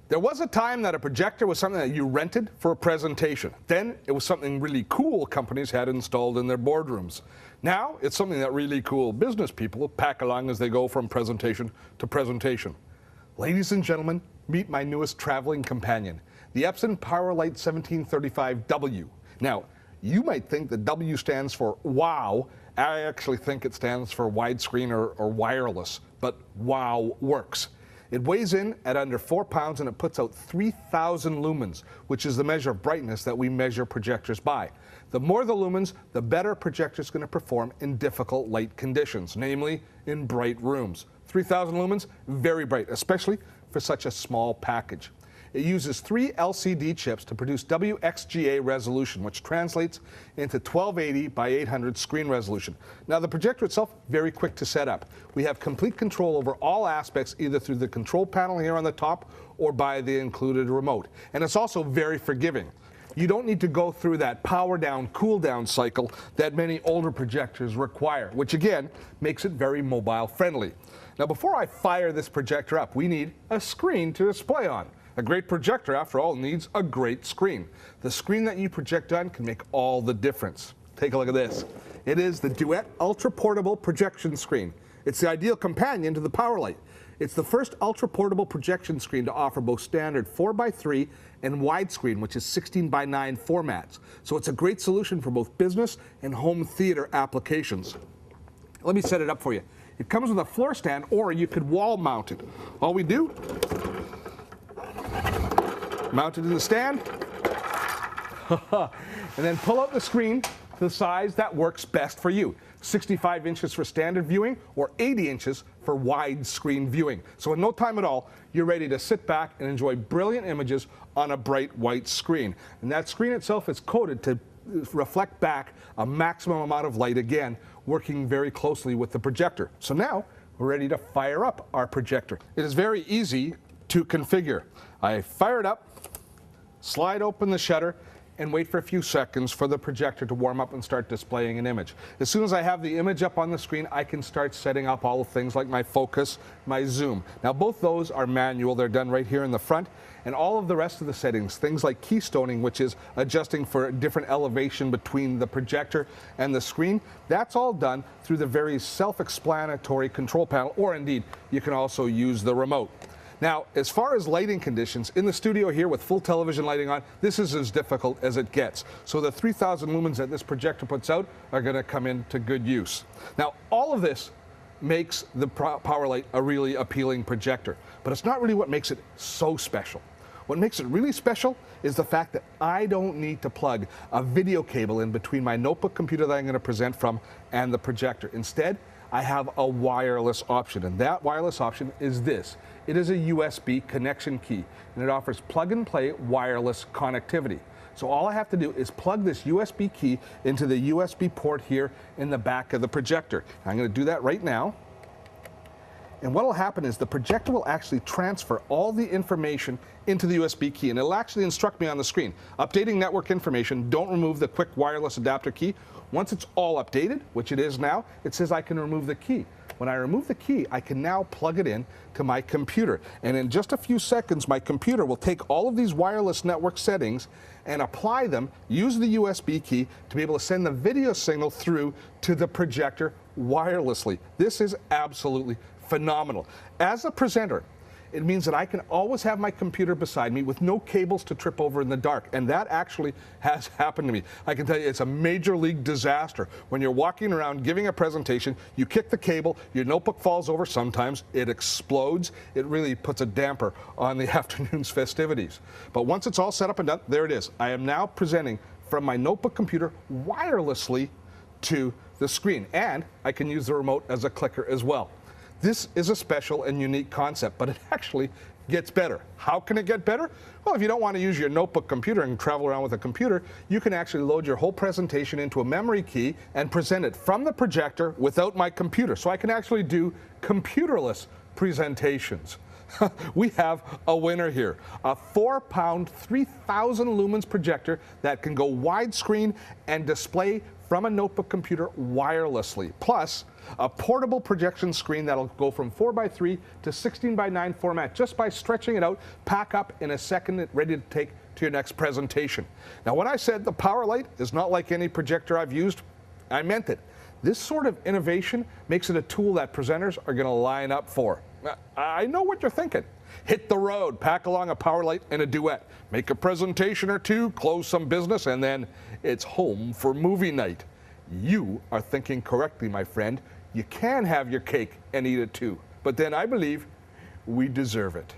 There was a time that a projector was something that you rented for a presentation. Then it was something really cool companies had installed in their boardrooms. Now it's something that really cool business people pack along as they go from presentation to presentation. Ladies and gentlemen, meet my newest traveling companion, the Epson PowerLite 1735W. Now, you might think the W stands for wow. I actually think it stands for widescreen or wireless, but wow works. It weighs in at under 4 pounds and it puts out 3,000 lumens, which is the measure of brightness that we measure projectors by. The more the lumens, the better a projector is going to perform in difficult light conditions, namely in bright rooms. 3,000 lumens, very bright, especially for such a small package. It uses 3 LCD chips to produce WXGA resolution, which translates into 1280 by 800 screen resolution. Now, the projector itself, very quick to set up. We have complete control over all aspects, either through the control panel here on the top or by the included remote. And it's also very forgiving. You don't need to go through that power down, cool down cycle that many older projectors require, which again makes it very mobile friendly. Now, before I fire this projector up, we need a screen to display on. A great projector, after all, needs a great screen. The screen that you project on can make all the difference. Take a look at this. It is the Duet Ultra Portable Projection Screen. It's the ideal companion to the PowerLite. It's the first ultra portable projection screen to offer both standard 4:3 and widescreen, which is 16:9 formats. So it's a great solution for both business and home theater applications. Let me set it up for you. It comes with a floor stand, or you could wall mount it. All we do, mount it in the stand, and then pull out the screen to the size that works best for you. 65 inches for standard viewing or 80 inches for widescreen viewing. So in no time at all, you're ready to sit back and enjoy brilliant images on a bright white screen. And that screen itself is coated to reflect back a maximum amount of light, again, working very closely with the projector. So now we're ready to fire up our projector. It is very easy to configure. I fire it up, slide open the shutter, and wait for a few seconds for the projector to warm up and start displaying an image. As soon as I have the image up on the screen, I can start setting up all the things like my focus, my zoom. Now, both those are manual. They're done right here in the front. And all of the rest of the settings, things like keystoning, which is adjusting for different elevation between the projector and the screen, that's all done through the very self-explanatory control panel, or indeed, you can also use the remote. Now, as far as lighting conditions, in the studio here with full television lighting on, this is as difficult as it gets. So the 3,000 lumens that this projector puts out are going to come into good use. Now, all of this makes the PowerLite a really appealing projector, but it's not really what makes it so special. What makes it really special is the fact that I don't need to plug a video cable in between my notebook computer that I'm going to present from and the projector. Instead, I have a wireless option, and that wireless option is this. It is a USB connection key, and it offers plug-and-play wireless connectivity. So all I have to do is plug this USB key into the USB port here in the back of the projector. I'm going to do that right now. And what will happen is the projector will actually transfer all the information into the USB key, and it'll actually instruct me on the screen. Updating network information, don't remove the quick wireless adapter key. Once it's all updated, which it is now, it says I can remove the key. When I remove the key, I can now plug it in to my computer. And in just a few seconds, my computer will take all of these wireless network settings and apply them, use the USB key to be able to send the video signal through to the projector wirelessly. This is absolutely phenomenal. As a presenter, it means that I can always have my computer beside me with no cables to trip over in the dark. And that actually has happened to me. I can tell you it's a major league disaster. When you're walking around giving a presentation, you kick the cable, your notebook falls over, sometimes it explodes. It really puts a damper on the afternoon's festivities. But once it's all set up and done, there it is. I am now presenting from my notebook computer wirelessly to the screen. And I can use the remote as a clicker as well. This is a special and unique concept, but it actually gets better. How can it get better? Well, if you don't want to use your notebook computer and travel around with a computer, you can actually load your whole presentation into a memory key and present it from the projector without my computer. So I can actually do computerless presentations. We have a winner here. A 4-pound, 3,000 lumens projector that can go widescreen and display from a notebook computer wirelessly, plus a portable projection screen that'll go from 4:3 to 16:9 format just by stretching it out, pack up in a second, ready to take to your next presentation. Now, when I said the Power Light is not like any projector I've used, I meant it. This sort of innovation makes it a tool that presenters are going to line up for. I know what you're thinking. Hit the road, pack along a Power Light and a duet, make a presentation or two, close some business, and then it's home for movie night. You are thinking correctly, my friend. You can have your cake and eat it too, but then I believe we deserve it.